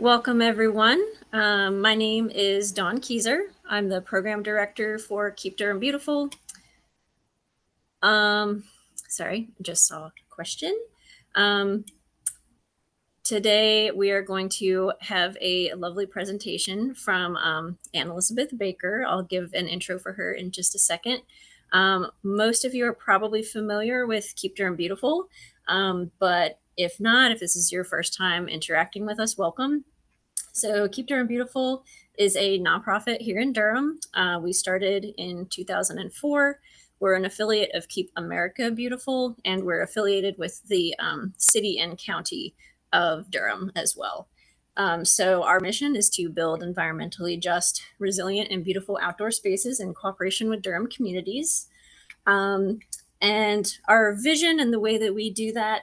Welcome, everyone. My name is Dawn Keyser. I'm the program director for Keep Durham Beautiful. Sorry, I just saw a question. Today, we are going to have a lovely presentation from Anne-Elisabeth Baker. I'll give an intro for her in just a second. Most of you are probably familiar with Keep Durham Beautiful, but if not, if this is your first time interacting with us, welcome. So Keep Durham Beautiful is a nonprofit here in Durham. We started in 2004. We're an affiliate of Keep America Beautiful, and we're affiliated with the city and county of Durham as well. So our mission is to build environmentally just, resilient, and beautiful outdoor spaces in cooperation with Durham communities. And our vision and the way that we do that,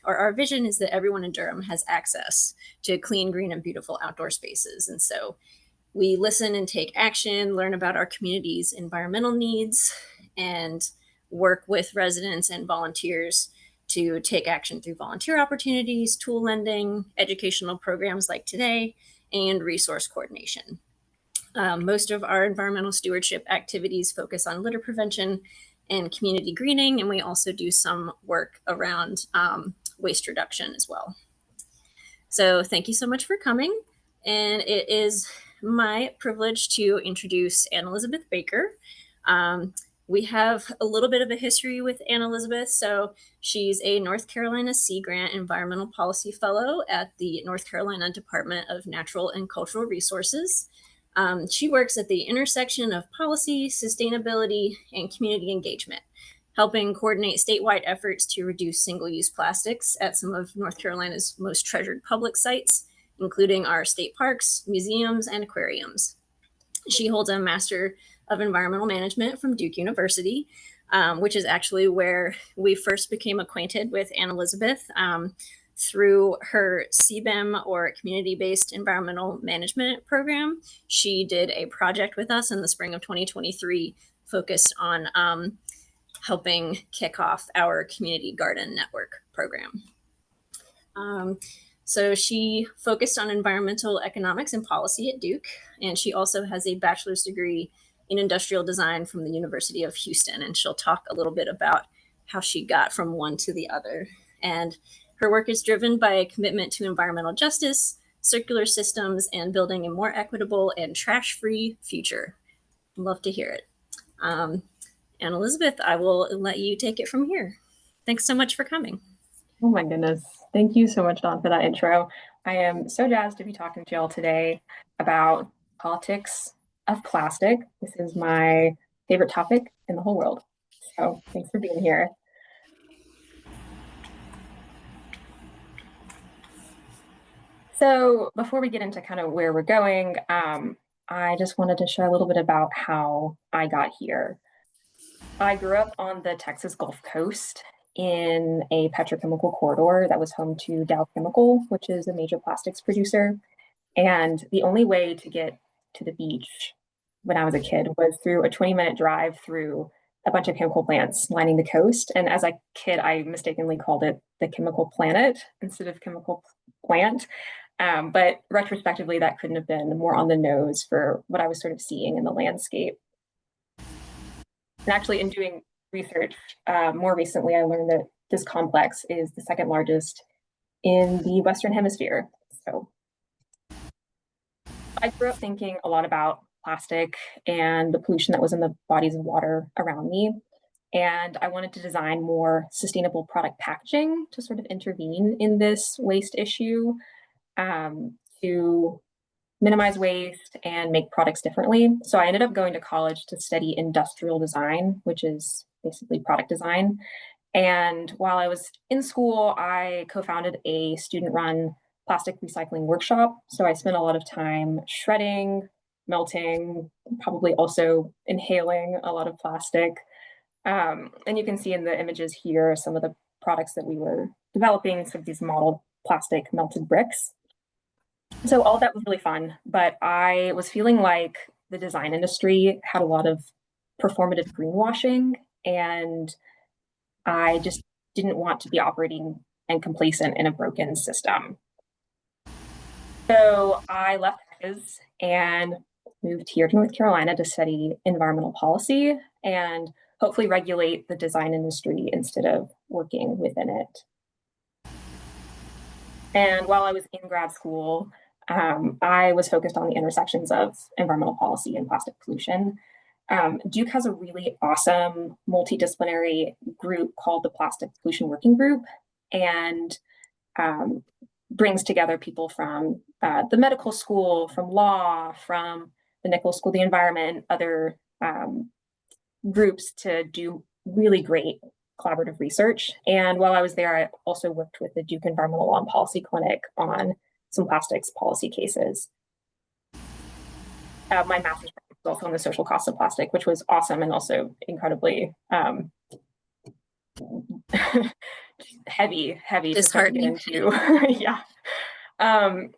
or our vision is that everyone in Durham has access to clean, green, and beautiful outdoor spaces. And so we listen and take action, learn about our community's environmental needs, and work with residents and volunteers to take action through volunteer opportunities, tool lending, educational programs like today, and resource coordination. Most of our environmental stewardship activities focus on litter prevention and community greening, and we also do some work around waste reduction as well. So thank you so much for coming, and it is my privilege to introduce Anne-Elisabeth Baker. We have a little bit of a history with Anne-Elisabeth. So she's a North Carolina Sea Grant Environmental Policy Fellow at the North Carolina Department of Natural and Cultural Resources. She works at the intersection of policy, sustainability, and community engagement, helping coordinate statewide efforts to reduce single-use plastics at some of North Carolina's most treasured public sites, including our state parks, museums, and aquariums. She holds a Master of Environmental Management from Duke University, which is actually where we first became acquainted with Anne-Elisabeth. Through her CBEM, or Community-Based Environmental Management Program. She did a project with us in the spring of 2023 focused on helping kick off our Community Garden Network program. So she focused on environmental economics and policy at Duke, and she also has a bachelor's degree in industrial design from the University of Houston, and she'll talk a little bit about how she got from one to the other. And her work is driven by a commitment to environmental justice, circular systems, and building a more equitable and trash-free future. I'd love to hear it. Anne-Elisabeth, I will let you take it from here. Thanks so much for coming. Oh my goodness. Thank you so much, Dawn, for that intro. I am so jazzed to be talking to y'all today about politics of plastic. This is my favorite topic in the whole world. So thanks for being here. So before we get into kind of where we're going, I just wanted to share a little bit about how I got here. I grew up on the Texas Gulf Coast in a petrochemical corridor that was home to Dow Chemical, which is a major plastics producer. And the only way to get to the beach when I was a kid was through a 20-minute drive through a bunch of chemical plants lining the coast. And as a kid, I mistakenly called it the chemical planet instead of chemical plant. But retrospectively, that couldn't have been more on the nose for what I was sort of seeing in the landscape. And actually, in doing research more recently, I learned that this complex is the second largest in the Western Hemisphere. So I grew up thinking a lot about plastic and the pollution that was in the bodies of water around me. And I wanted to design more sustainable product packaging to sort of intervene in this waste issue, to minimize waste and make products differently. So I ended up going to college to study industrial design, which is basically product design. And while I was in school, I co-founded a student-run plastic recycling workshop. So I spent a lot of time shredding, melting, probably also inhaling a lot of plastic. And you can see in the images here some of the products that we were developing, sort of these modeled plastic melted bricks. So all of that was really fun, but I was feeling like the design industry had a lot of performative greenwashing, and I just didn't want to be operating and complacent in a broken system. So I left Texas and moved here to North Carolina to study environmental policy and hopefully regulate the design industry instead of working within it. And while I was in grad school, I was focused on the intersections of environmental policy and plastic pollution. Duke has a really awesome multidisciplinary group called the Plastic Pollution Working Group, and um, brings together people from the medical school, from law, from the Nichols School of the Environment, other groups to do really great collaborative research. And while I was there, I also worked with the Duke Environmental Law and Policy Clinic on some plastics policy cases. My master's was also on the social cost of plastic, which was awesome and also incredibly heavy to start to get into. Yeah.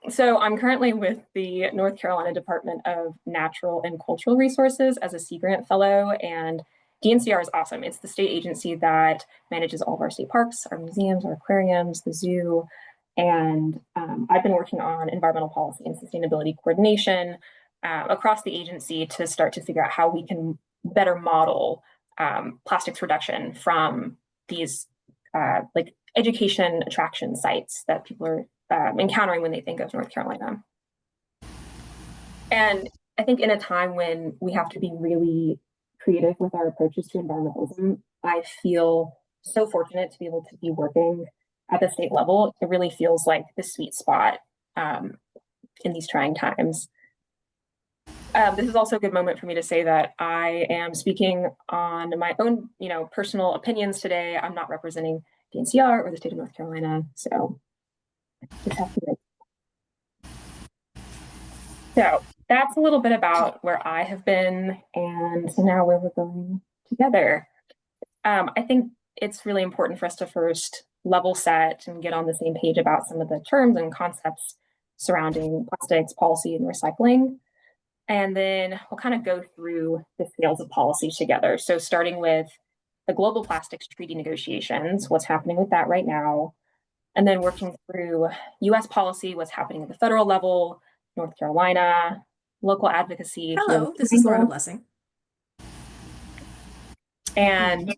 So I'm currently with the North Carolina Department of Natural and Cultural Resources as a Sea Grant Fellow, and DNCR is awesome. It's the state agency that manages all of our state parks, our museums, our aquariums, the zoo, and I've been working on environmental policy and sustainability coordination across the agency to start to figure out how we can better model plastics reduction from these like education attraction sites that people are encountering when they think of North Carolina. And I think in a time when we have to be really creative with our approaches to environmentalism, I feel so fortunate to be able to be working at the state level. It really feels like the sweet spot in these trying times. This is also a good moment for me to say that I am speaking on my own, personal opinions today. I'm not representing DNCR or the state of North Carolina, so just have to. So that's a little bit about where I have been, and so now where we're going together. I think it's really important for us to first level set and get on the same page about some of the terms and concepts surrounding plastics policy and recycling. And then we'll kind of go through the scales of policy together. So starting with the global plastics treaty negotiations, what's happening with that right now, and then working through US policy, what's happening at the federal level, North Carolina, local advocacy. Hello, this is Loretta Blessing. And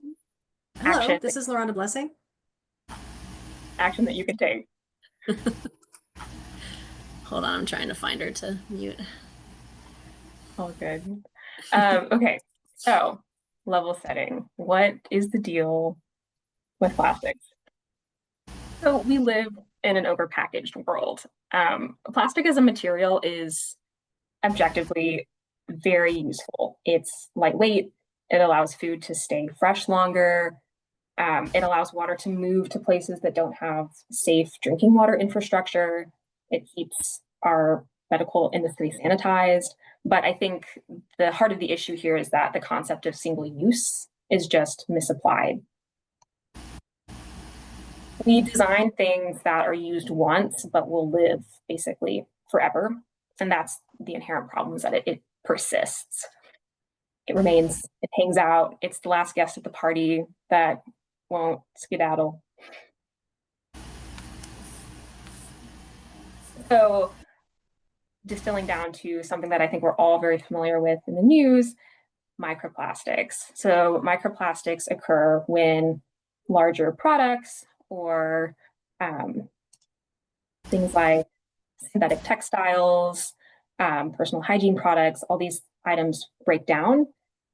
hello, action. This is Loretta Blessing. Action that you can take. Hold on, I'm trying to find her to mute. All good. Okay, so level setting. What is the deal with plastics? So we live in an overpackaged world. Plastic as a material is objectively very useful. It's lightweight. It allows food to stay fresh longer. It allows water to move to places that don't have safe drinking water infrastructure. It keeps our medical industry sanitized. But I think the heart of the issue here is that the concept of single use is just misapplied. We design things that are used once, but will live basically forever. And that's the inherent problem, is that it persists. It remains, it hangs out. It's the last guest at the party that won't skedaddle. So distilling down to something that I think we're all very familiar with in the news, microplastics. So microplastics occur when larger products or things like synthetic textiles, personal hygiene products, all these items break down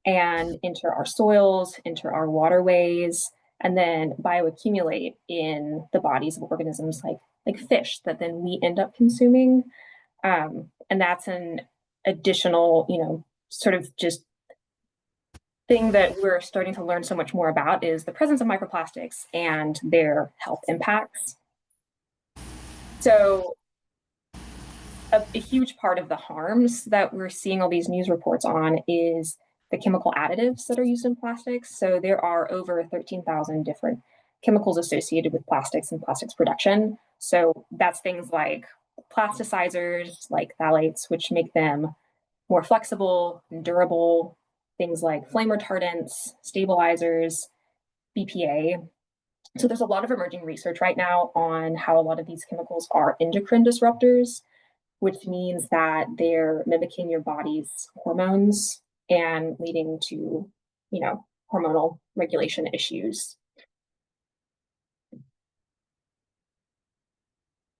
and enter our soils, enter our waterways, and then bioaccumulate in the bodies of organisms like fish that then we end up consuming. And that's an additional, sort of just thing that we're starting to learn so much more about, is the presence of microplastics and their health impacts. So a huge part of the harms that we're seeing all these news reports on is the chemical additives that are used in plastics. So there are over 13,000 different chemicals associated with plastics and plastics production. So that's things like plasticizers, like phthalates, which make them more flexible and durable, things like flame retardants, stabilizers, BPA. So there's a lot of emerging research right now on how a lot of these chemicals are endocrine disruptors. which means that they're mimicking your body's hormones and leading to, hormonal regulation issues.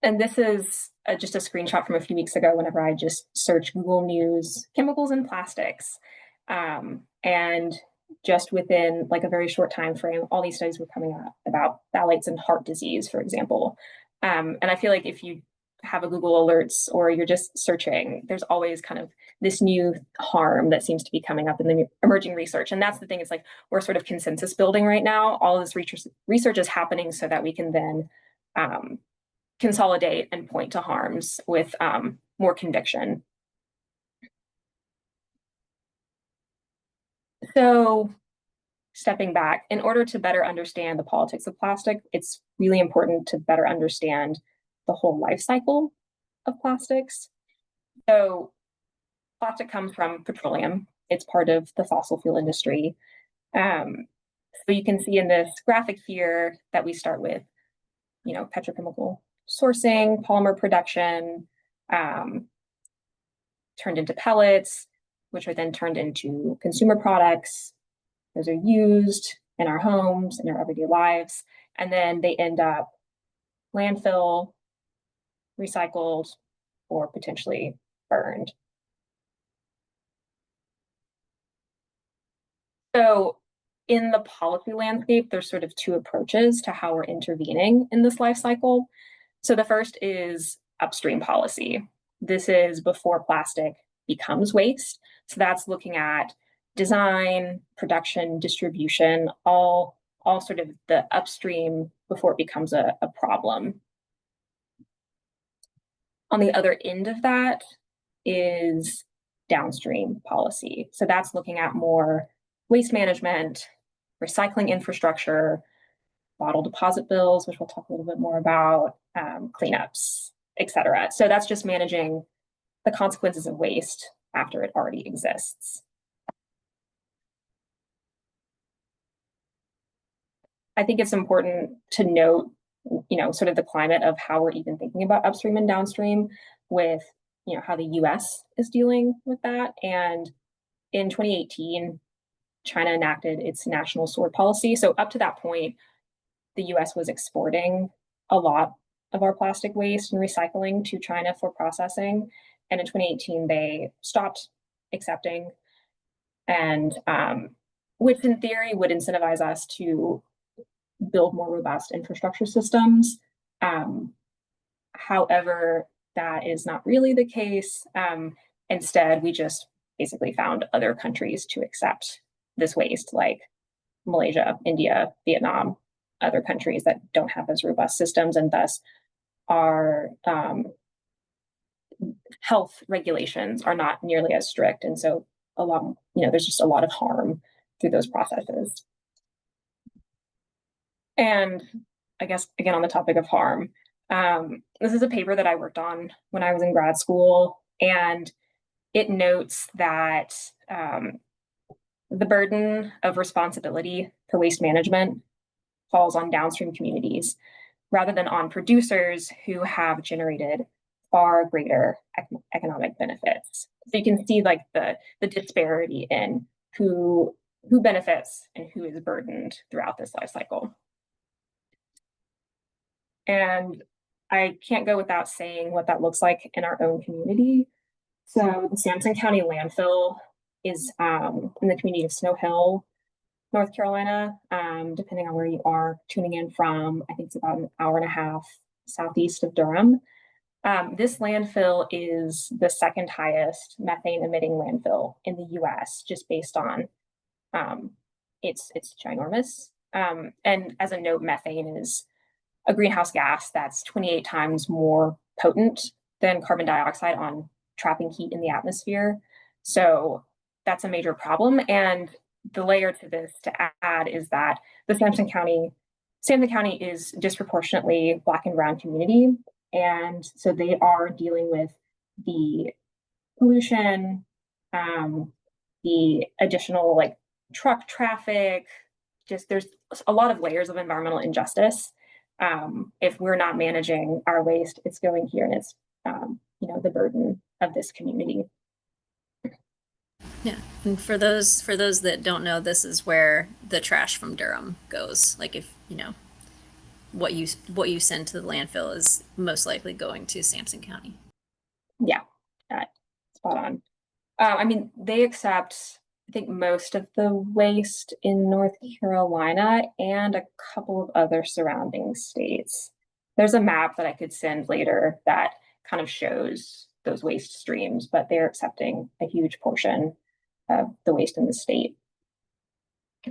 And this is just a screenshot from a few weeks ago whenever I just searched Google News, chemicals in plastics. And just within like a very short time frame, all these studies were coming out about phthalates and heart disease, for example. And I feel like if you have a Google alerts or you're just searching, there's always kind of this new harm that seems to be coming up in the emerging research. And that's the thing, it's like we're sort of consensus building right now. All of this research is happening so that we can then consolidate and point to harms with more conviction. So stepping back, in order to better understand the politics of plastic, it's really important to better understand the whole life cycle of plastics. So plastic comes from petroleum. It's part of the fossil fuel industry. So you can see in this graphic here that we start with, petrochemical sourcing, polymer production, turned into pellets, which are then turned into consumer products. Those are used in our homes, in our everyday lives, and then they end up landfill, recycled, or potentially burned. So in the policy landscape, there's sort of two approaches to how we're intervening in this life cycle. So the first is upstream policy. This is before plastic becomes waste. So that's looking at design, production, distribution, all sort of the upstream before it becomes a problem. On the other end of that is downstream policy. So that's looking at more waste management, recycling infrastructure, bottle deposit bills, which we'll talk a little bit more about, cleanups, et cetera. So that's just managing the consequences of waste after it already exists. I think it's important to note, sort of the climate of how we're even thinking about upstream and downstream with, how the US is dealing with that. And in 2018, China enacted its national sword policy. So up to that point, the US was exporting a lot of our plastic waste and recycling to China for processing. And in 2018, they stopped accepting, and which in theory would incentivize us to build more robust infrastructure systems. However, that is not really the case. Instead, we just basically found other countries to accept this waste, like Malaysia, India, Vietnam, other countries that don't have as robust systems, and thus our health regulations are not nearly as strict. And so there's just a lot of harm through those processes. And I guess, again, on the topic of harm, this is a paper that I worked on when I was in grad school, and it notes that the burden of responsibility for waste management falls on downstream communities rather than on producers who have generated far greater economic benefits. So you can see like the disparity in who benefits and who is burdened throughout this life cycle. And I can't go without saying what that looks like in our own community. So the Sampson County landfill is in the community of Snow Hill, North Carolina, depending on where you are tuning in from. I think it's about an hour and a half southeast of Durham. This landfill is the second highest methane emitting landfill in the US, just based on it's ginormous. And as a note, methane is a greenhouse gas that's 28 times more potent than carbon dioxide on trapping heat in the atmosphere. So that's a major problem. And the layer to this to add is that the Sampson County is disproportionately Black and brown community. And so they are dealing with the pollution, the additional like truck traffic, just there's a lot of layers of environmental injustice. If we're not managing our waste, it's going here and it's the burden of this community. Yeah, and for those that don't know, this is where the trash from Durham goes. Like if what you send to the landfill is most likely going to Sampson County. Yeah, spot on. I mean, they accept, I think, most of the waste in North Carolina and a couple of other surrounding states. There's a map that I could send later that kind of shows those waste streams, but they're accepting a huge portion of the waste in the state.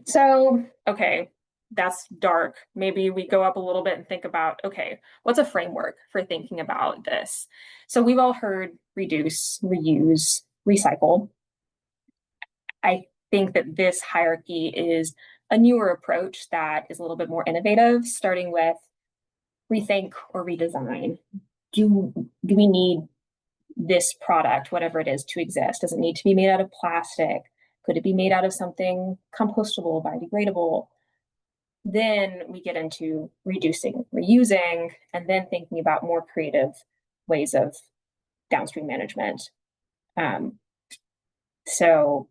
So, okay, that's dark. Maybe we go up a little bit and think about, okay, what's a framework for thinking about this? So we've all heard reduce, reuse, recycle. I think that this hierarchy is a newer approach that is a little bit more innovative, starting with rethink or redesign. Do we need this product, whatever it is, to exist? Does it need to be made out of plastic? Could it be made out of something compostable, biodegradable? Then we get into reducing, reusing, and then thinking about more creative ways of downstream management. So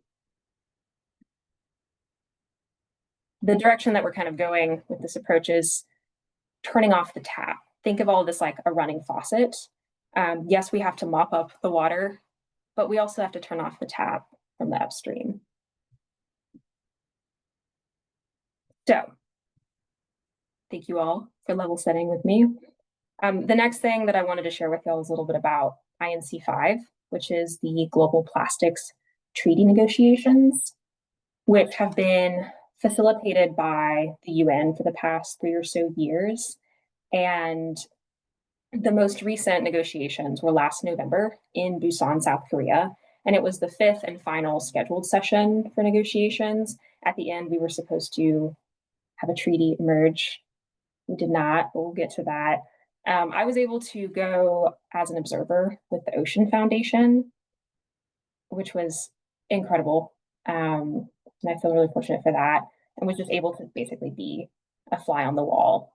the direction that we're kind of going with this approach is turning off the tap. Think of all of this like a running faucet. Yes, we have to mop up the water, but we also have to turn off the tap from the upstream. So thank you all for level setting with me. The next thing that I wanted to share with y'all is a little bit about INC 5, which is the Global Plastics Treaty Negotiations, which have been facilitated by the UN for the past 3 or so years. And the most recent negotiations were last November in Busan, South Korea. And it was the 5th and final scheduled session for negotiations. At the end, we were supposed to have a treaty emerge. We did not, but we'll get to that. I was able to go as an observer with the Ocean Foundation, which was incredible. And I feel really fortunate for that. And was just able to basically be a fly on the wall.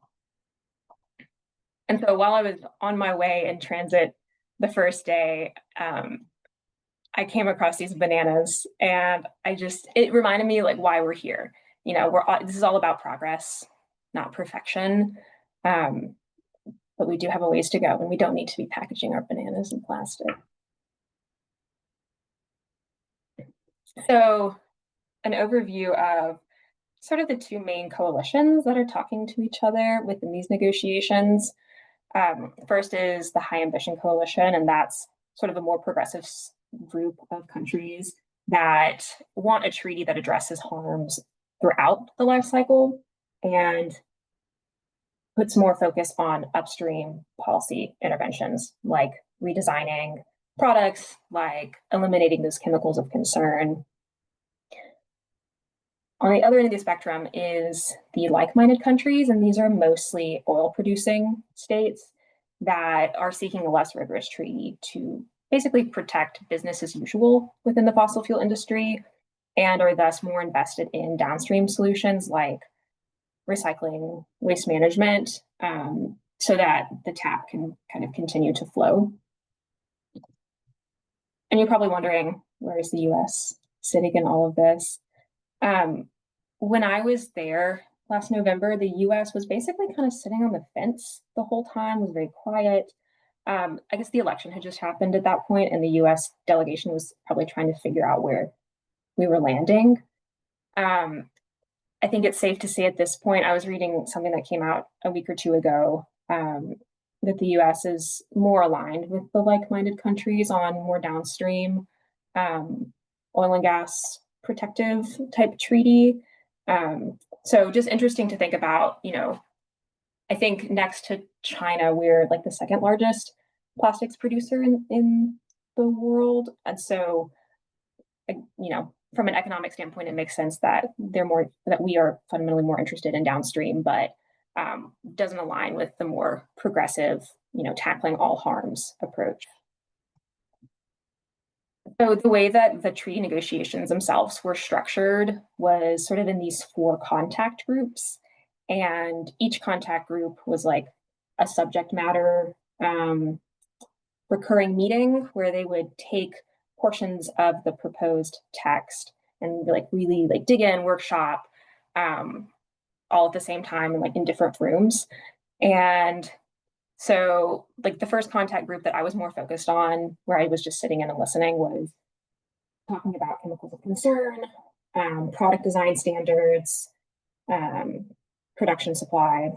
And so while I was on my way in transit the first day, I came across these bananas, and it reminded me like why we're here. This is all about progress, not perfection. But we do have a ways to go, and we don't need to be packaging our bananas in plastic. So an overview of sort of the two main coalitions that are talking to each other within these negotiations. First is the High Ambition Coalition, and that's sort of a more progressive group of countries that want a treaty that addresses harms throughout the life cycle and puts more focus on upstream policy interventions, like redesigning products, like eliminating those chemicals of concern. On the other end of the spectrum is the like-minded countries, and these are mostly oil-producing states that are seeking a less rigorous treaty to basically protect business as usual within the fossil fuel industry, and are thus more invested in downstream solutions like recycling, waste management, so that the tap can kind of continue to flow. And you're probably wondering, where is the US sitting in all of this? When I was there last November, the US was basically kind of sitting on the fence the whole time, was very quiet. I guess the election had just happened at that point, and the US delegation was probably trying to figure out where we were landing. I think it's safe to say at this point, I was reading something that came out a week or two ago, that the US is more aligned with the like-minded countries on more downstream oil and gas protective type treaty. So just interesting to think about, I think next to China, we're like the second largest plastics producer in the world. And so, from an economic standpoint, it makes sense that we are fundamentally more interested in downstream, but doesn't align with the more progressive, tackling all harms approach. So the way that the treaty negotiations themselves were structured was sort of in these 4 contact groups, and each contact group was like a subject matter recurring meeting where they would take portions of the proposed text and like really like dig in, workshop, all at the same time and like in different rooms. And so like the first contact group that I was more focused on, where I was just sitting in and listening, was talking about chemicals of concern, product design standards, production supply.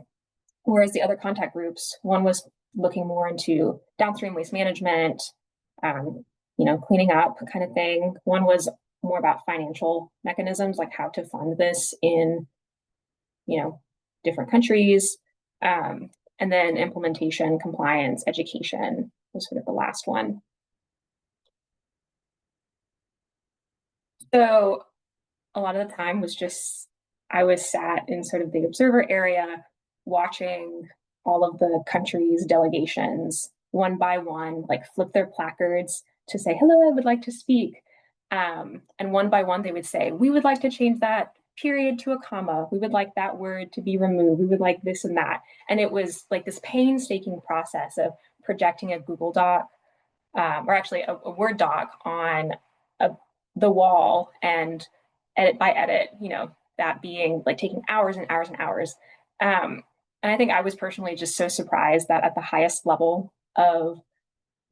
Whereas the other contact groups, one was looking more into downstream waste management, cleaning up kind of thing. One was more about financial mechanisms, like how to fund this in, different countries. And then implementation, compliance, education was sort of the last one. So a lot of the time was just, I was sat in sort of the observer area watching all of the countries' delegations one by one, like flip their placards to say, hello, I would like to speak. And one by one, they would say, we would like to change that period to a comma. We would like that word to be removed. We would like this and that. And it was like this painstaking process of projecting a Google Doc, or actually a Word doc on the wall, and edit by edit, that being like taking hours and hours and hours. And I think I was personally just so surprised that at the highest level of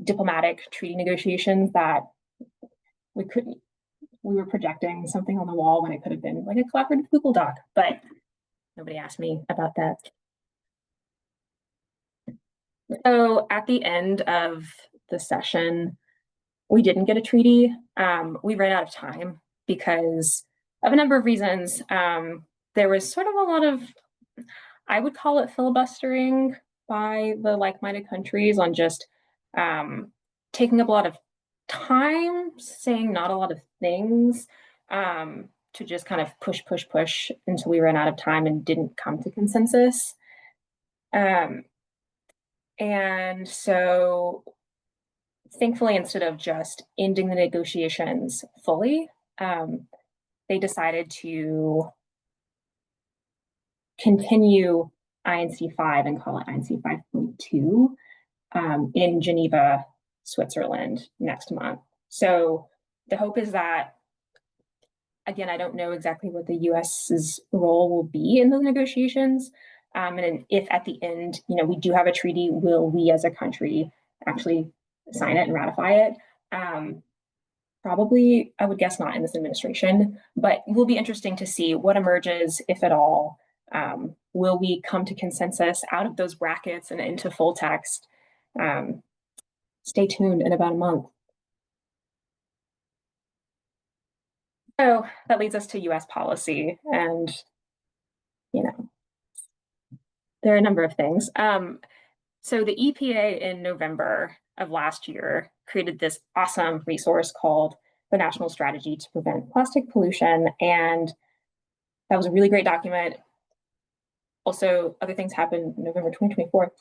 diplomatic treaty negotiations that we were projecting something on the wall when it could have been like a collaborative Google Doc, but nobody asked me about that. So at the end of the session, we didn't get a treaty. We ran out of time because of a number of reasons. There was sort of a lot of, I would call it filibustering by the like-minded countries on just taking up a lot of time, saying not a lot of things, to just kind of push until we ran out of time and didn't come to consensus. And so thankfully, instead of just ending the negotiations fully, they decided to continue INC 5 and call it INC 5.2 in Geneva, Switzerland next month. So the hope is that, again, I don't know exactly what the US's role will be in those negotiations. And if at the end, we do have a treaty, will we as a country actually sign it and ratify it? Probably, I would guess not in this administration, but it will be interesting to see what emerges, if at all. Will we come to consensus out of those brackets and into full text? Stay tuned in about a month. So that leads us to US policy, and there are a number of things. So the EPA in November of last year created this awesome resource called the National Strategy to Prevent Plastic Pollution. And that was a really great document. Also, other things happened in November 2024.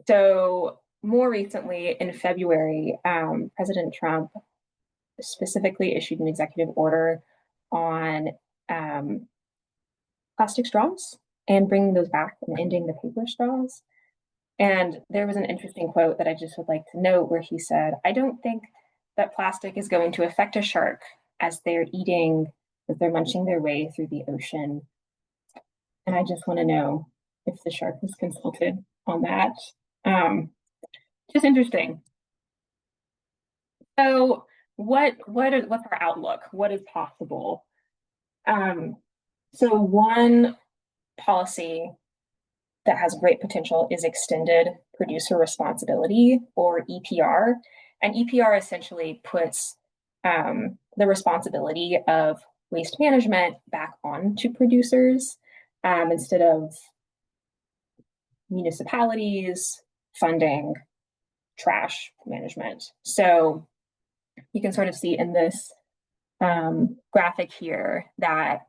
So more recently in February, President Trump specifically issued an executive order on plastic straws and bringing those back and ending the paper straws. And there was an interesting quote that I just would like to note where he said, I don't think that plastic is going to affect a shark as they're munching their way through the ocean. And I just want to know if the shark was consulted on that. Just interesting. So what's our outlook? What is possible? So one policy that has great potential is extended producer responsibility, or EPR. And EPR essentially puts the responsibility of waste management back onto producers, instead of municipalities funding trash management. So you can sort of see in this graphic here that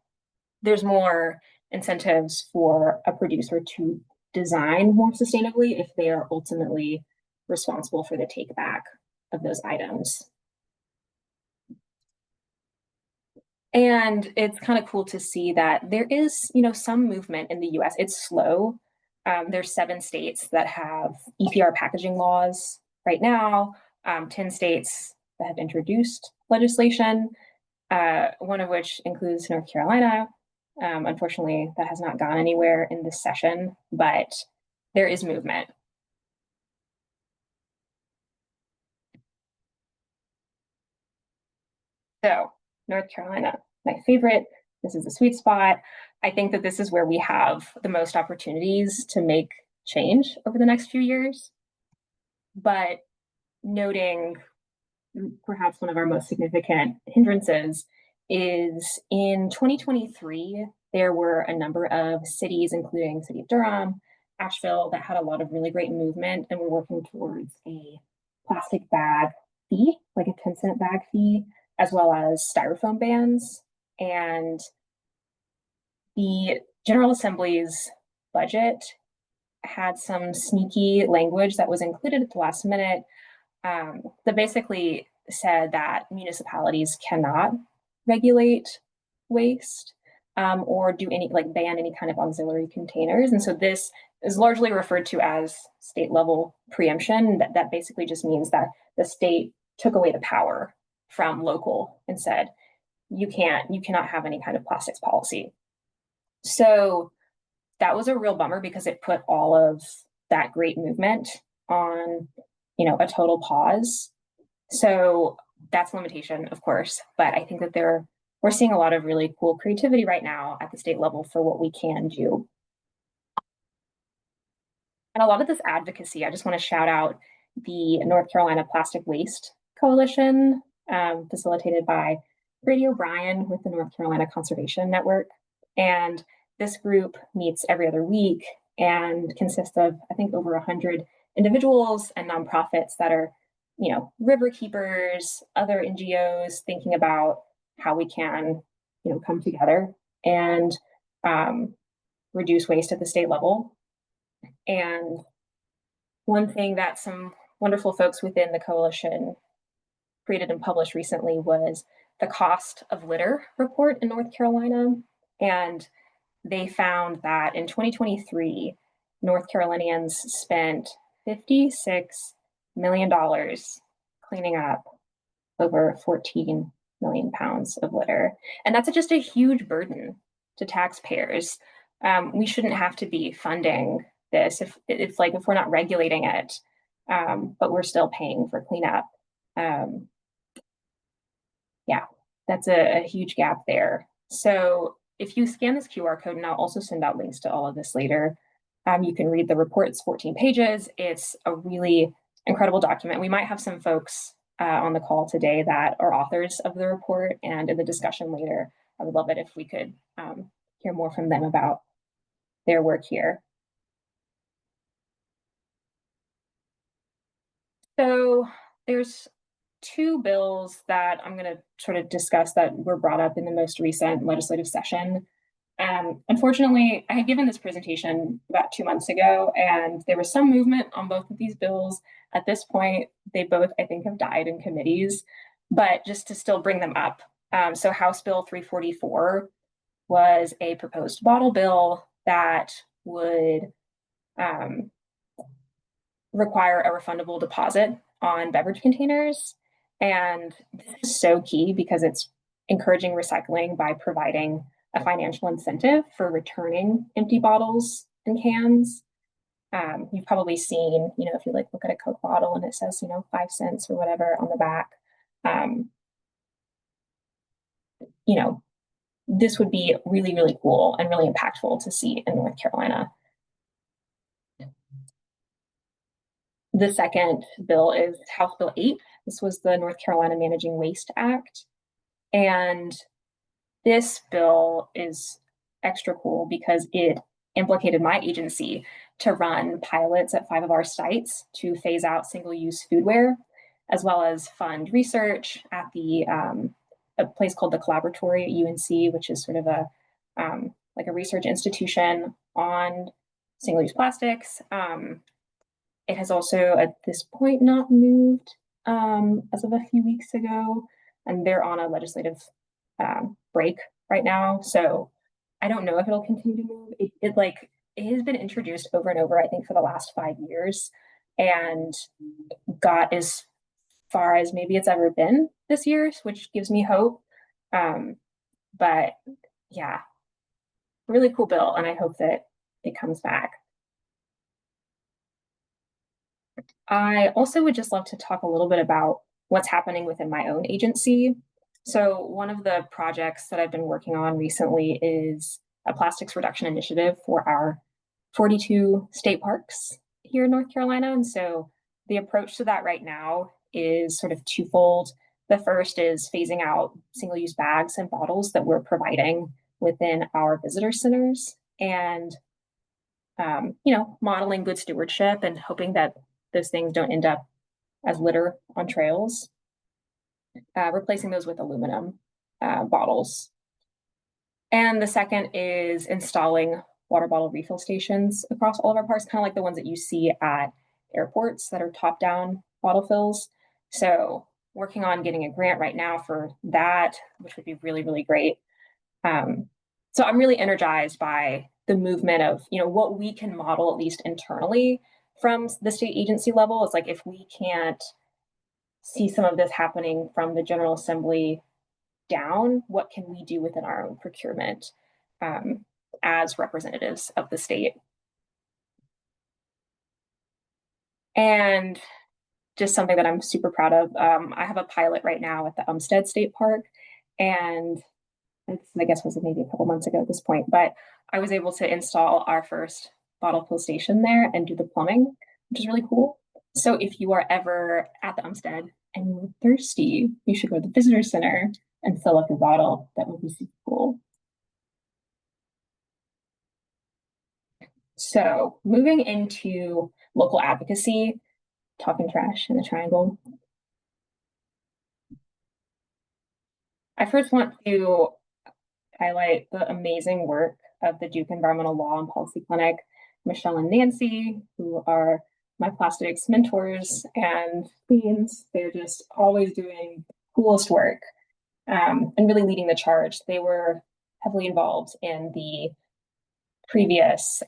there's more incentives for a producer to design more sustainably if they are ultimately responsible for the take back of those items. And it's kind of cool to see that there is, some movement in the US. It's slow, There's 7 states that have EPR packaging laws right now, 10 states that have introduced legislation, one of which includes North Carolina. Unfortunately, that has not gone anywhere in this session, but there is movement. So, North Carolina, my favorite. This is a sweet spot. I think that this is where we have the most opportunities to make change over the next few years. But noting perhaps one of our most significant hindrances is in 2023, there were a number of cities, including City of Durham, Asheville, that had a lot of really great movement and were working towards a plastic bag fee, like a 10-cent bag fee, as well as styrofoam bans. And the General Assembly's budget had some sneaky language that was included at the last minute that basically said that municipalities cannot regulate waste or do any, like, ban any kind of auxiliary containers. And so this is largely referred to as state level preemption. That basically just means that the state took away the power from local and said, you cannot have any kind of plastics policy. So that was a real bummer because it put all of that great movement on, a total pause. So that's a limitation, of course, but I think that we're seeing a lot of really cool creativity right now at the state level for what we can do. And a lot of this advocacy, I just want to shout out the North Carolina Plastic Waste Coalition, facilitated by Brady O'Brien with the North Carolina Conservation Network. And this group meets every other week and consists of, I think, over 100 individuals and nonprofits that are, river keepers, other NGOs thinking about how we can, come together and reduce waste at the state level. And one thing that some wonderful folks within the coalition created and published recently was the cost of litter report in North Carolina. And they found that in 2023, North Carolinians spent $56 million cleaning up over 14 million pounds of litter. And that's just a huge burden to taxpayers. We shouldn't have to be funding this if we're not regulating it, but we're still paying for cleanup. Yeah, that's a huge gap there. So if you scan this QR code, and I'll also send out links to all of this later, you can read the report. It's 14 pages. It's a really incredible document. We might have some folks on the call today that are authors of the report, and in the discussion later, I would love it if we could hear more from them about their work here. So there's 2 bills that I'm going to sort of discuss that were brought up in the most recent legislative session. Unfortunately, I had given this presentation about 2 months ago, and there was some movement on both of these bills. At this point, they both, I think, have died in committees, but just to still bring them up. So House Bill 344 was a proposed bottle bill that would require a refundable deposit on beverage containers. And this is so key because it's encouraging recycling by providing a financial incentive for returning empty bottles and cans. You've probably seen, if you look at a Coke bottle and it says, 5 cents or whatever on the back, this would be really, really cool and really impactful to see in North Carolina. The second bill is House Bill 8. This was the North Carolina Managing Waste Act. And this bill is extra cool because it implicated my agency to run pilots at 5 of our sites to phase out single-use foodware, as well as fund research at a place called the Collaboratory at UNC, which is sort of a research institution on single-use plastics. It has also, at this point, not moved as of a few weeks ago, and they're on a legislative break right now. So I don't know if it'll continue to move. it has been introduced over and over, I think, for the last 5 years, and got as far as maybe it's ever been this year, which gives me hope. But yeah, really cool bill, and I hope that it comes back. I also would just love to talk a little bit about what's happening within my own agency. So one of the projects that I've been working on recently is a plastics reduction initiative for our 42 state parks here in North Carolina. And so the approach to that right now is sort of twofold. The first is phasing out single-use bags and bottles that we're providing within our visitor centers, and modeling good stewardship and hoping that those things don't end up as litter on trails, replacing those with aluminum bottles. And the second is installing water bottle refill stations across all of our parks, kind of like the ones that you see at airports that are top-down bottle fills. So working on getting a grant right now for that, which would be really, really great. So I'm really energized by the movement of, what we can model, at least internally, from the state agency level. It's like, if we can't see some of this happening from the General Assembly down, what can we do within our own procurement as representatives of the state? And just something that I'm super proud of. I have a pilot right now at the Umstead State Park, and I guess was maybe a couple months ago at this point, but I was able to install our first bottle fill station there and do the plumbing, which is really cool. So if you are ever at the Umstead and you're thirsty, you should go to the visitor center and fill up your bottle. That would be super cool. So moving into local advocacy, talking trash in the triangle. I first want to highlight the amazing work of the Duke Environmental Law and Policy Clinic, Michelle and Nancy, who are my plastics mentors and queens. They're just always doing coolest work and really leading the charge. They were heavily involved in the previous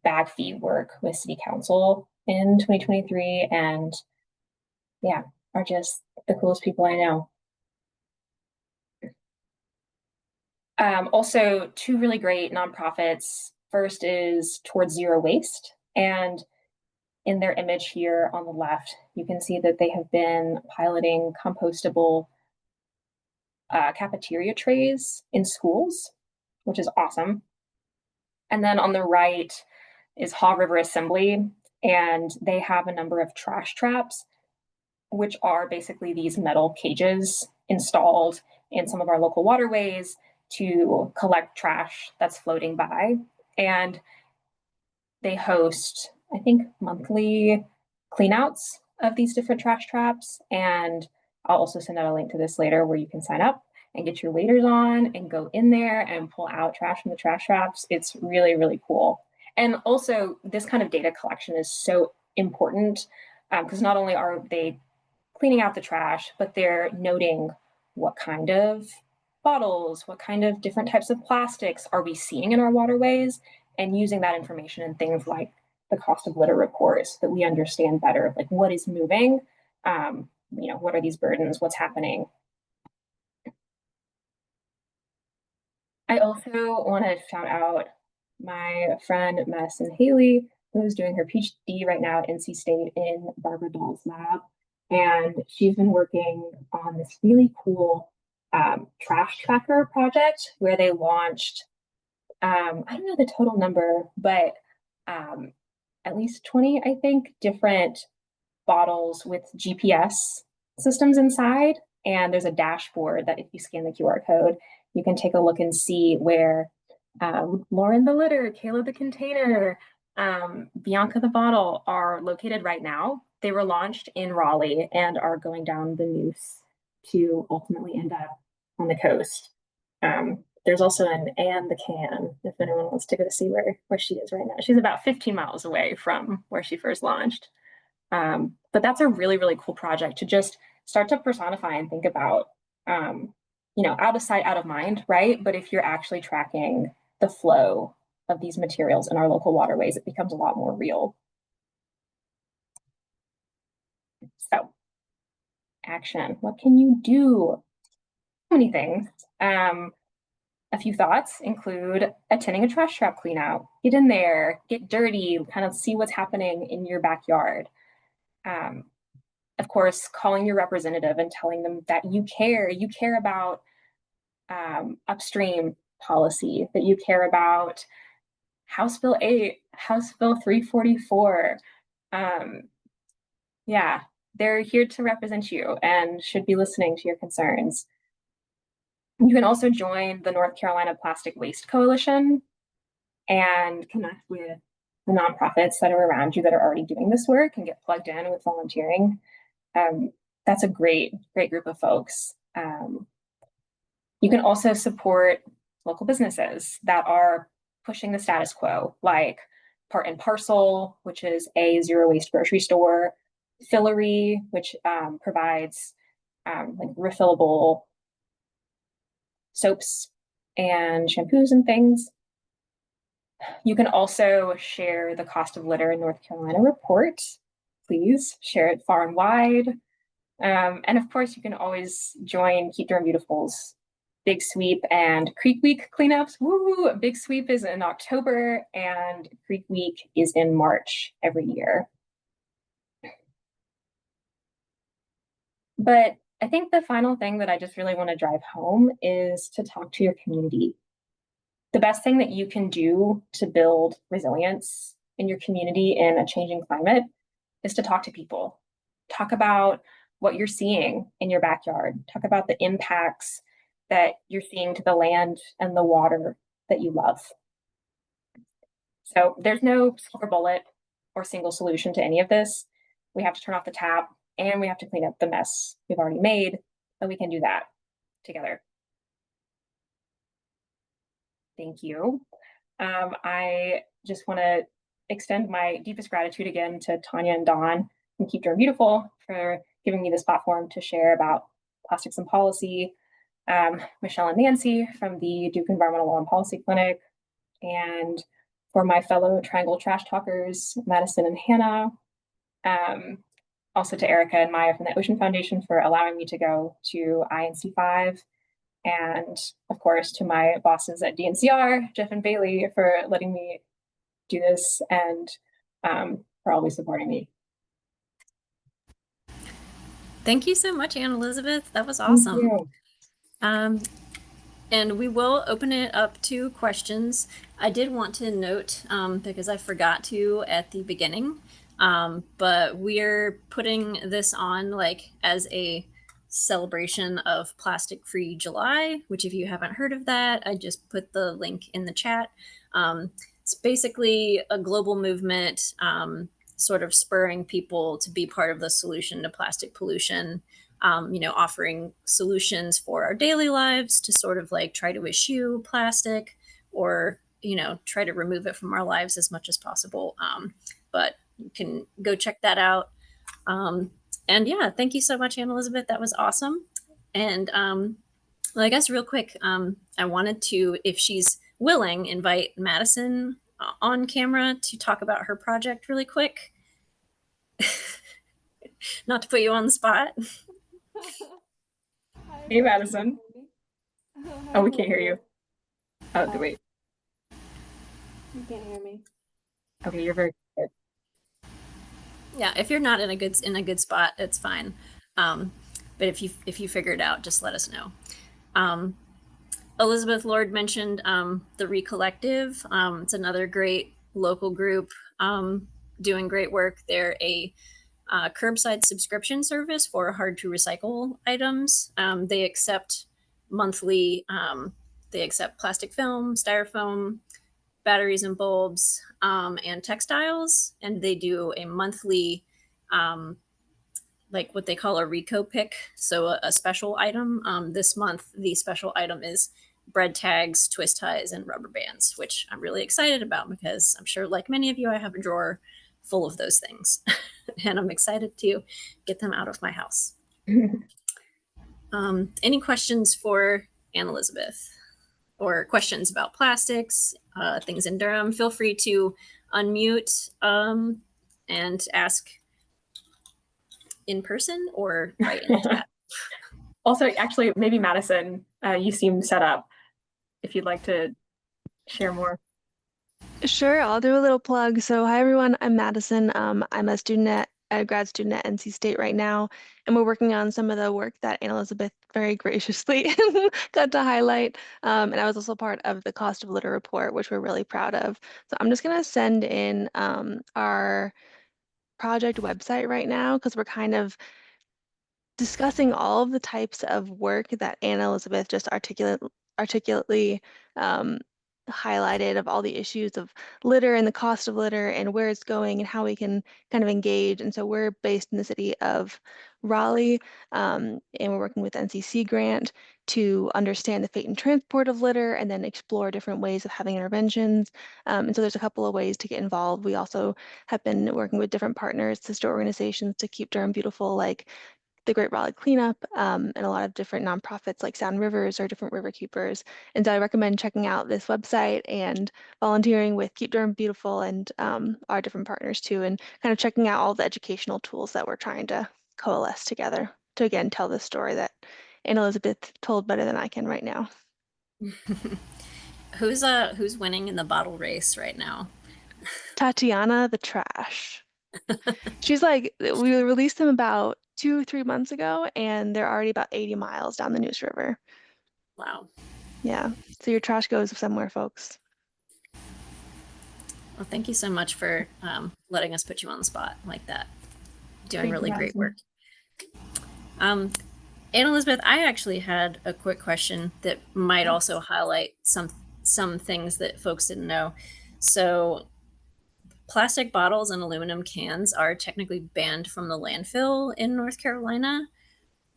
bag fee work with City Council in 2023, and yeah, are just the coolest people I know. Also, two really great nonprofits. First is Towards Zero Waste, and in their image here on the left, you can see that they have been piloting compostable cafeteria trays in schools, which is awesome. And then on the right is Haw River Assembly, and they have a number of trash traps, which are basically these metal cages installed in some of our local waterways to collect trash that's floating by. And they host, I think, monthly cleanouts of these different trash traps. And I'll also send out a link to this later where you can sign up and get your waders on and go in there and pull out trash from the trash traps. It's really, really cool. And also, this kind of data collection is so important because not only are they cleaning out the trash, but they're noting what kind of bottles, what kind of different types of plastics are we seeing in our waterways, and using that information in things like the cost of litter reports so that we understand better, like what is moving, what are these burdens, what's happening. I also want to shout out my friend Madison Haley, who's doing her PhD right now at NC State in Barbara Dahl's lab. And she's been working on this really cool trash tracker project where they launched, I don't know the total number, but at least 20, I think, different bottles with GPS systems inside. And there's a dashboard that if you scan the QR code, you can take a look and see where Lauren the litter, Kayla the container, Bianca the bottle are located right now. They were launched in Raleigh and are going down the Neuse to ultimately end up on the coast. There's also an Anne the can, if anyone wants to go to see where she is right now. She's about 15 miles away from where she first launched. But that's a really, really cool project to just start to personify and think about, out of sight, out of mind, right? But if you're actually tracking the flow of these materials in our local waterways, it becomes a lot more real. So, action. What can you do? So many things. A few thoughts include attending a trash trap clean out. Get in there, get dirty, kind of see what's happening in your backyard. Of course, calling your representative and telling them that you care about upstream policy, that you care about House Bill 8, House Bill 344. Yeah, they're here to represent you and should be listening to your concerns. You can also join the North Carolina Plastic Waste Coalition and connect with the nonprofits that are around you that are already doing this work and get plugged in with volunteering. That's a great group of folks. You can also support local businesses that are pushing the status quo, like Part and Parcel, which is a zero waste grocery store, Fillery, which provides like refillable soaps and shampoos and things. You can also share the Cost of Litter in North Carolina report. Please share it far and wide. And of course, you can always join Keep Durham Beautiful's Big Sweep and Creek Week cleanups. Woo! Big Sweep is in October and Creek Week is in March every year. But I think the final thing that I just really want to drive home is to talk to your community. The best thing that you can do to build resilience in your community in a changing climate is to talk to people. Talk about what you're seeing in your backyard. Talk about the impacts that you're seeing to the land and the water that you love. So there's no silver bullet or single solution to any of this. We have to turn off the tap and we have to clean up the mess we've already made, but we can do that together. Thank you. I just want to extend my deepest gratitude again to Tanya and Dawn and Keep Durham Beautiful for giving me this platform to share about plastics and policy. Michelle and Nancy from the Duke Environmental Law and Policy Clinic, and for my fellow Triangle Trash Talkers, Madison and Hannah. Also to Erica and Maya from the Ocean Foundation for allowing me to go to INC5. And of course, to my bosses at DNCR, Jeff and Bailey, for letting me do this and for always supporting me. Thank you so much, Anne-Elisabeth. That was awesome. And we will open it up to questions. I did want to note, because I forgot to at the beginning, but we're putting this on like as a celebration of Plastic Free July, which if you haven't heard of that, I just put the link in the chat. It's basically a global movement sort of spurring people to be part of the solution to plastic pollution, offering solutions for our daily lives to sort of like try to eschew plastic or, try to remove it from our lives as much as possible. But you can go check that out. And yeah, thank you so much, Anne-Elisabeth. That was awesome. And well, I guess real quick, I wanted to, if she's willing, invite Madison on camera to talk about her project really quick. Not to put you on the spot. Hey, Madison. Oh, we can't hear you. Oh, wait. You can't hear me. Okay, you're very good. Yeah, if you're not in a good spot, it's fine. But if you figure it out, just let us know. Elizabeth Lord mentioned the Recollective. It's another great local group doing great work. They're a curbside subscription service for hard to recycle items. They accept monthly. They accept plastic film, styrofoam, batteries and bulbs, and textiles, and they do a monthly like what they call a reco pick, so a special item. This month the special item is bread tags, twist ties, and rubber bands, which I'm really excited about because I'm sure, like many of you, I have a drawer full of those things and I'm excited to get them out of my house. Any questions for Anne-Elisabeth? or questions about plastics, things in Durham, feel free to unmute and ask in person or write in the chat. Also, actually, maybe Madison, you seem set up if you'd like to share more. Sure, I'll do a little plug. So, hi everyone, I'm Madison. I'm a grad student at NC State right now, and we're working on some of the work that Anne-Elisabeth very graciously got to highlight. And I was also part of the cost of litter report, which we're really proud of. So I'm just gonna send in our project website right now because we're kind of discussing all of the types of work that Anne-Elisabeth just articulately highlighted of all the issues of litter and the cost of litter and where it's going and how we can kind of engage. And so we're based in the city of Raleigh, and we're working with NCC grant to understand the fate and transport of litter and then explore different ways of having interventions. And so there's a couple of ways to get involved. We also have been working with different partners, sister organizations to keep Durham beautiful, like the Great Raleigh Cleanup, and a lot of different nonprofits like Sound Rivers or different river keepers. And so I recommend checking out this website and volunteering with Keep Durham Beautiful and our different partners too, and kind of checking out all the educational tools that we're trying to coalesce together to again tell the story that Anne-Elisabeth told better than I can right now. Who's winning in the bottle race right now? Tatiana the Trash. She's like, we released them about 2-3 months ago, and they're already about 80 miles down the Neuse River. Wow. Yeah, so your trash goes somewhere, folks. Well, thank you so much for letting us put you on the spot like that. Doing Thank really you, great Madison. work. Anne-Elisabeth, I actually had a quick question that might also highlight some things that folks didn't know. So plastic bottles and aluminum cans are technically banned from the landfill in North Carolina.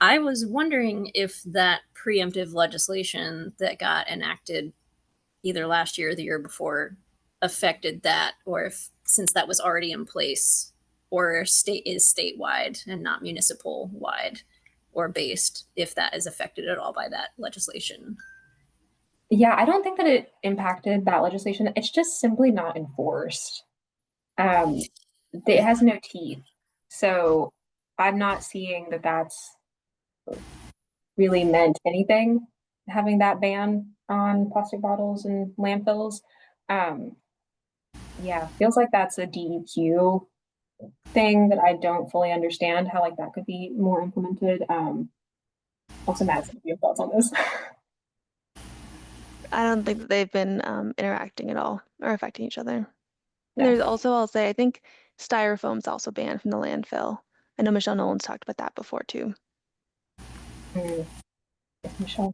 I was wondering if that preemptive legislation that got enacted either last year or the year before affected that, or if since that was already in place, or state is statewide and not municipal wide or based, if that is affected at all by that legislation. Yeah, I don't think that it impacted that legislation. It's just simply not enforced. It has no teeth. So I'm not seeing that that's really meant anything, having that ban on plastic bottles and landfills. Yeah, feels like that's a DEQ thing that I don't fully understand how like that could be more implemented. Also, Madison, do you have thoughts on this? I don't think that they've been interacting at all or affecting each other. No. There's also, I'll say, I think styrofoam's also banned from the landfill. I know Michelle Nolan's talked about that before too. Yes, Michelle.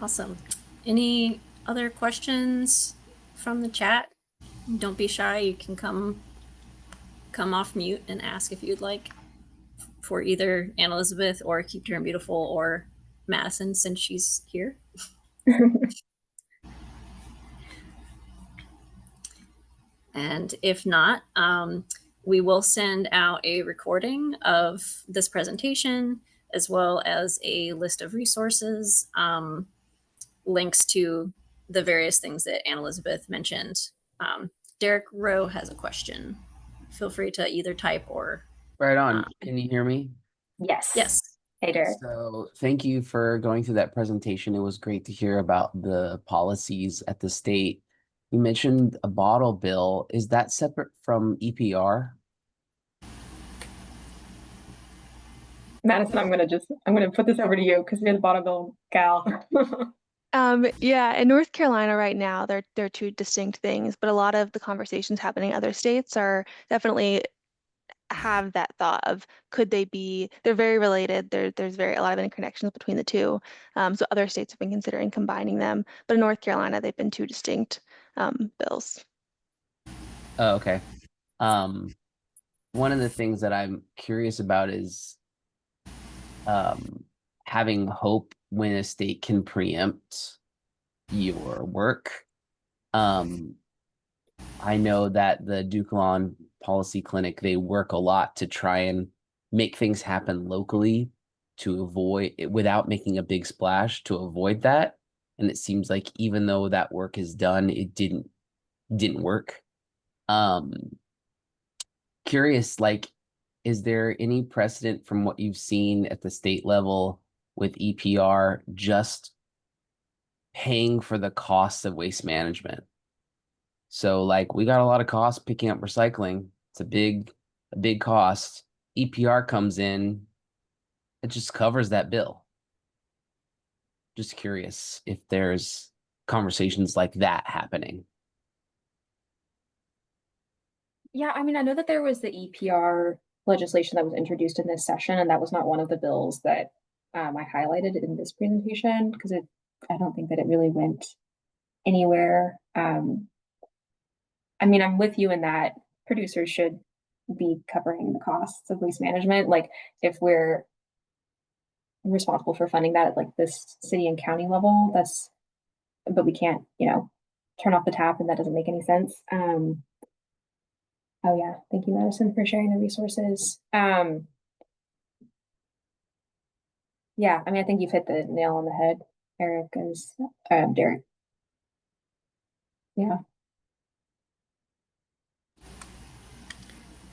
Awesome. Any other questions from the chat? Don't be shy. You can come off mute and ask if you'd like for either Anne-Elisabeth or Keep Durham Beautiful or Madison, since she's here. And if not, we will send out a recording of this presentation, as well as a list of resources, links to the various things that Anne-Elisabeth mentioned. Derek Rowe has a question. Feel free to either type or... Right on. Can you hear me? Yes. Yes. Hey, Derek. So thank you for going through that presentation. It was great to hear about the policies at the state. You mentioned a bottle bill. Is that separate from EPR? Madison, I'm gonna put this over to you because you're the bottle bill gal. Yeah, in North Carolina right now, they're two distinct things, but a lot of the conversations happening in other states are definitely have that thought of could they be, they're very related. There's a lot of interconnections between the two. So other states have been considering combining them, but in North Carolina, they've been two distinct bills. Oh, okay. One of the things that I'm curious about is having hope when a state can preempt your work. I know that the Duke-Lawn Policy Clinic, they work a lot to try and make things happen locally. to avoid it without making a big splash to avoid that. And it seems like even though that work is done, it didn't work. Curious, like, is there any precedent from what you've seen at the state level with EPR just paying for the costs of waste management? So like we got a lot of costs picking up recycling. It's a big cost. EPR comes in, it just covers that bill. Just curious if there's conversations like that happening. Yeah, I mean, I know that there was the EPR legislation that was introduced in this session, and that was not one of the bills that I highlighted in this presentation because I don't think that it really went anywhere. I mean, I'm with you in that producers should be covering the costs of waste management. Like if we're responsible for funding that at like this city and county level, but we can't, turn off the tap, and that doesn't make any sense. Oh yeah, thank you, Madison, for sharing the resources. Yeah, I mean, I think you've hit the nail on the head, Eric, Derek. Yeah.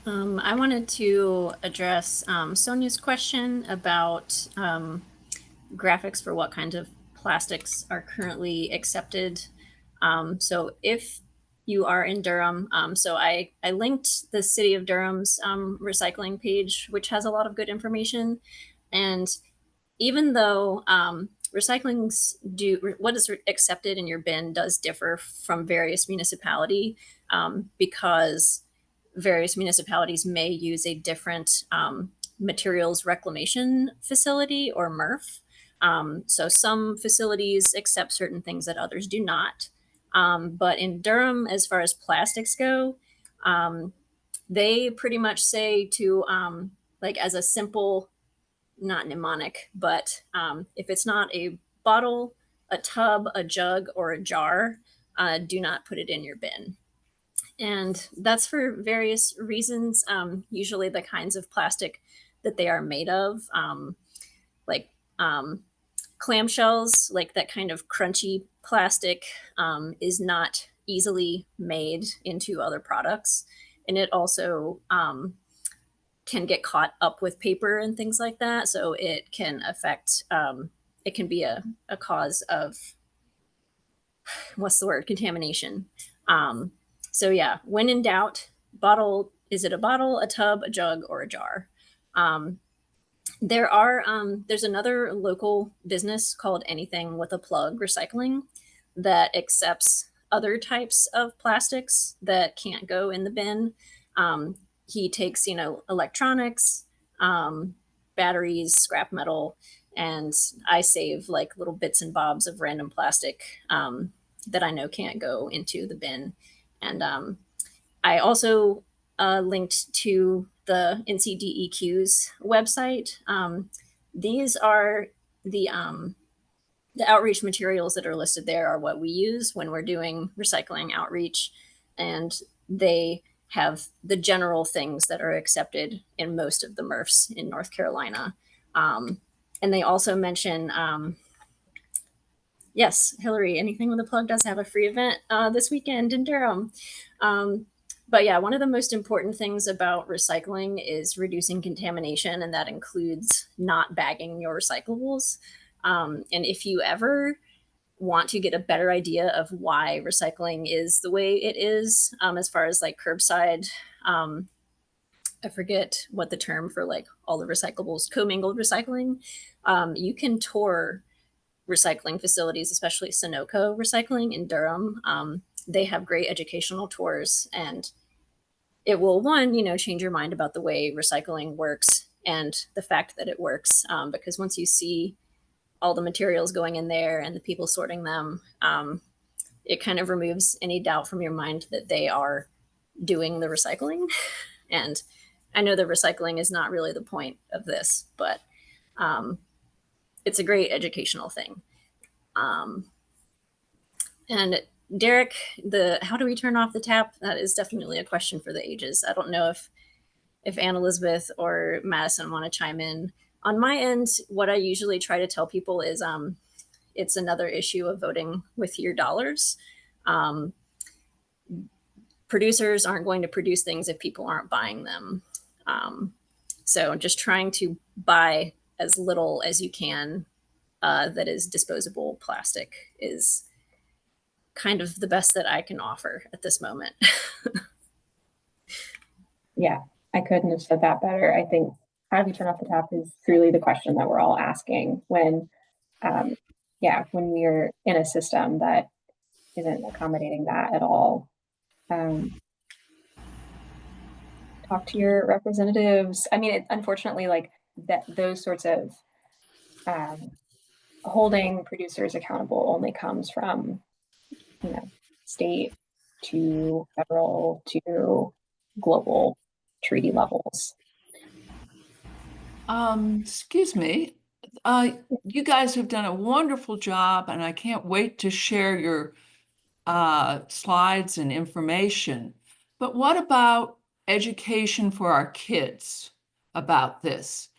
I wanted to address Sonia's question about graphics for what kinds of plastics are currently accepted. So if you are in Durham, so I linked the City of Durham's recycling page, which has a lot of good information. And even though what is accepted in your bin does differ from various municipality, because various municipalities may use a different materials reclamation facility or MRF. So some facilities accept certain things that others do not. But in Durham, as far as plastics go, they pretty much say to like as a simple, not mnemonic, but if it's not a bottle, a tub, a jug, or a jar, do not put it in your bin. And that's for various reasons. Usually the kinds of plastic that they are made of, like clamshells, like that kind of crunchy plastic, is not easily made into other products. And it also can get caught up with paper and things like that. So it can affect, it can be a cause of, what's the word, contamination. So yeah, when in doubt, is it a bottle, a tub, a jug, or a jar? There's another local business called Anything with a Plug Recycling that accepts other types of plastics that can't go in the bin. He takes, electronics, batteries, scrap metal, and I save like little bits and bobs of random plastic that I know can't go into the bin. And I also linked to the NCDEQ's website. These are the outreach materials that are listed there are what we use when we're doing recycling outreach, and they have the general things that are accepted in most of the MRFs in North Carolina. And they also mention, yes, Hillary, Anything with a Plug does have a free event this weekend in Durham. But yeah, one of the most important things about recycling is reducing contamination, and that includes not bagging your recyclables. And if you ever want to get a better idea of why recycling is the way it is, as far as like curbside, I forget what the term for like all the recyclables, commingled recycling, you can tour recycling facilities, especially Sunoco Recycling in Durham. They have great educational tours, and it will, one, change your mind about the way recycling works and the fact that it works, because once you see all the materials going in there and the people sorting them, it kind of removes any doubt from your mind that they are doing the recycling. And I know that recycling is not really the point of this, but it's a great educational thing. And Derek, how do we turn off the tap? That is definitely a question for the ages. I don't know if Anne-Elisabeth or Madison want to chime in On my end, what I usually try to tell people is it's another issue of voting with your dollars. Producers aren't going to produce things if people aren't buying them. So just trying to buy as little as you can that is disposable plastic is kind of the best that I can offer at this moment. Yeah, I couldn't have said that better. I think how do we turn off the tap is truly the question that we're all asking when, when we're in a system that isn't accommodating that at all. Talk to your representatives. I mean, unfortunately, like that, those sorts of holding producers accountable only comes from, state to federal to global treaty levels. Excuse me. You guys have done a wonderful job, and I can't wait to share your slides and information. But what about education for our kids about this?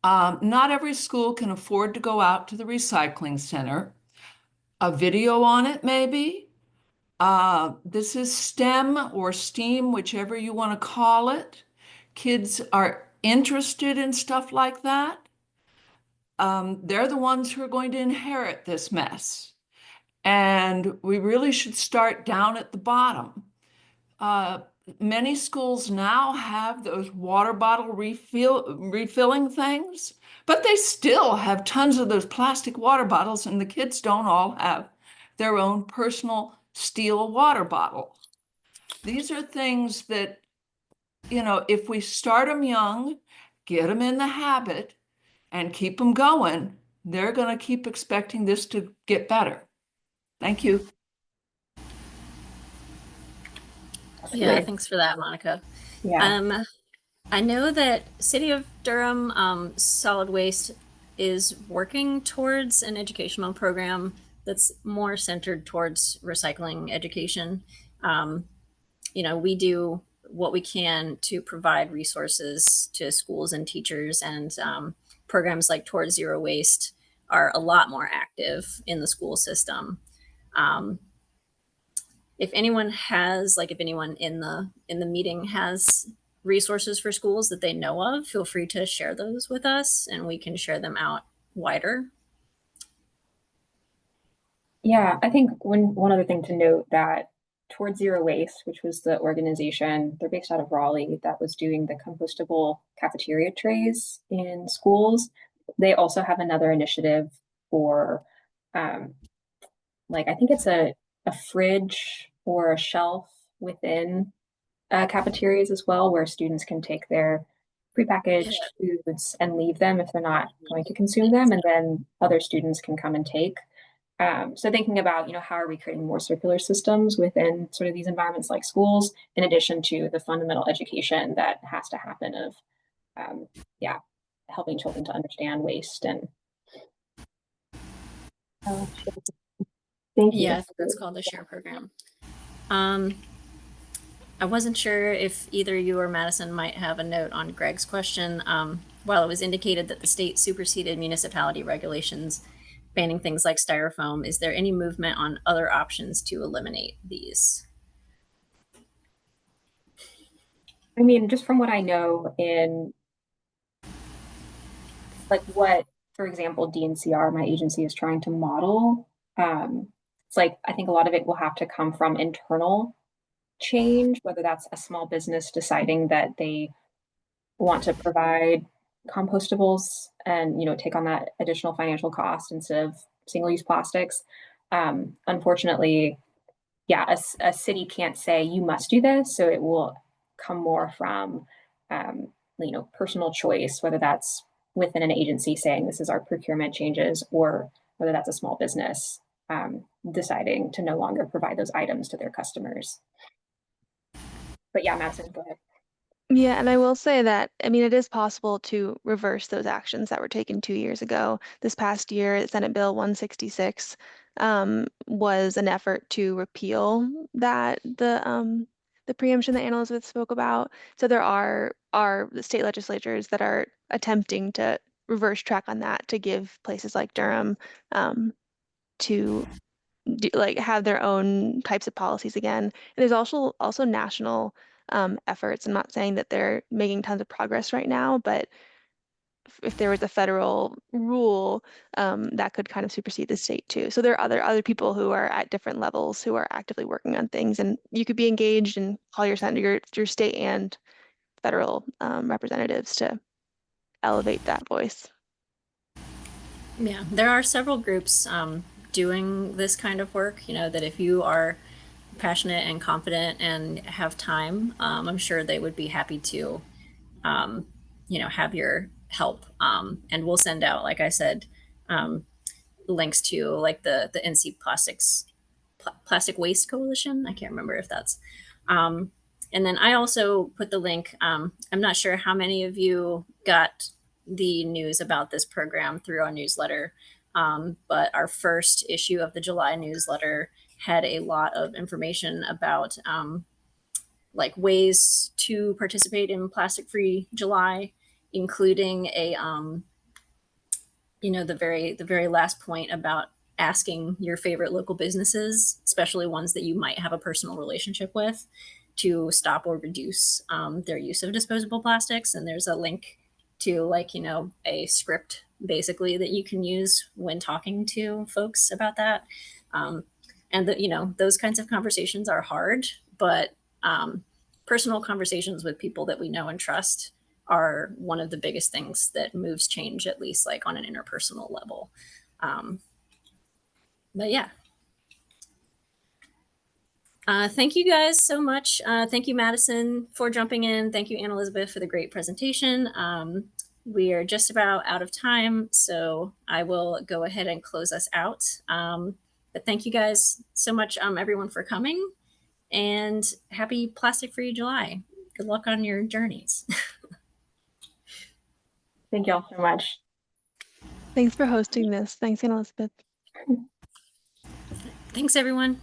Not every school can afford to go out to the recycling center. A video on it, maybe. This is STEM or STEAM, whichever you want to call it. Kids are interested in stuff like that. They're the ones who are going to inherit this mess. And we really should start down at the bottom. Many schools now have those water bottle refilling things, but they still have tons of those plastic water bottles, and the kids don't all have their own personal steel water bottle. These are things that, if we start them young, get them in the habit, and keep them going, they're going to keep expecting this to get better. Thank you. Yeah, thanks for that, Monica. Yeah. I know that City of Durham Solid Waste is working towards an educational program that's more centered towards recycling education. We do what we can to provide resources to schools and teachers, and programs like Towards Zero Waste are a lot more active in the school system. If anyone in the meeting has resources for schools that they know of, feel free to share those with us and we can share them out wider. Yeah, I think one other thing to note that Towards Zero Waste, which was the organization, they're based out of Raleigh, that was doing the compostable cafeteria trays in schools. They also have another initiative for, I think it's a fridge or a shelf within cafeterias as well, where students can take their prepackaged foods and leave them if they're not going to consume them, and then other students can come and take. So thinking about, how are we creating more circular systems within sort of these environments like schools, in addition to the fundamental education that has to happen of, helping children to understand waste and. Thank you. Yeah, that's called the SHARE program. I wasn't sure if either you or Madison might have a note on Greg's question. While it was indicated that the state superseded municipality regulations banning things like styrofoam, is there any movement on other options to eliminate these? I mean, just from what I know in what, for example, DNCR, my agency, is trying to model, it's I think a lot of it will have to come from internal change, whether that's a small business deciding that they want to provide compostables and take on that additional financial cost instead of single-use plastics. Unfortunately, a city can't say you must do this, so it will come more from personal choice, whether that's within an agency saying this is our procurement changes, or whether that's a small business deciding to no longer provide those items to their customers. But yeah, Madison, go ahead. Yeah, and I will say that, it is possible to reverse those actions that were taken 2 years ago. This past year, Senate Bill 166 was an effort to repeal the preemption that Anne-Elisabeth spoke about. So there are the state legislatures that are attempting to reverse track on that to give places like Durham to like have their own types of policies again. And there's also national efforts. I'm not saying that they're making tons of progress right now, but if there was a federal rule, that could kind of supersede the state too. So there are other people who are at different levels who are actively working on things, and you could be engaged and call your senator, your state and federal representatives to elevate that voice. Yeah, there are several groups doing this kind of work. You know, that if you are passionate and confident and have time, I'm sure they would be happy to, you know, have your help. And we'll send out, like I said, links to like the NC Plastic Waste Coalition. I can't remember if that's. And then I also put the link. I'm not sure how many of you got the news about this program through our newsletter, but our first issue of the July newsletter had a lot of information about like ways to participate in Plastic Free July, including a you know, the very last point about asking your favorite local businesses, especially ones that you might have a personal relationship with, to stop or reduce their use of disposable plastics. And there's a link to, like, you know, a script basically that you can use when talking to folks about that. And that, you know, those kinds of conversations are hard, but personal conversations with people that we know and trust are one of the biggest things that moves change, at least like on an interpersonal level. But yeah. Thank you guys so much. Thank you, Madison, for jumping in. Thank you, Anne-Elisabeth, for the great presentation. We are just about out of time, so I will go ahead and close us out. But thank you guys so much, everyone, for coming, and happy Plastic Free July. Good luck on your journeys. Thank you all so much. Thanks for hosting this. Thanks, Anne-Elisabeth. Thanks, everyone.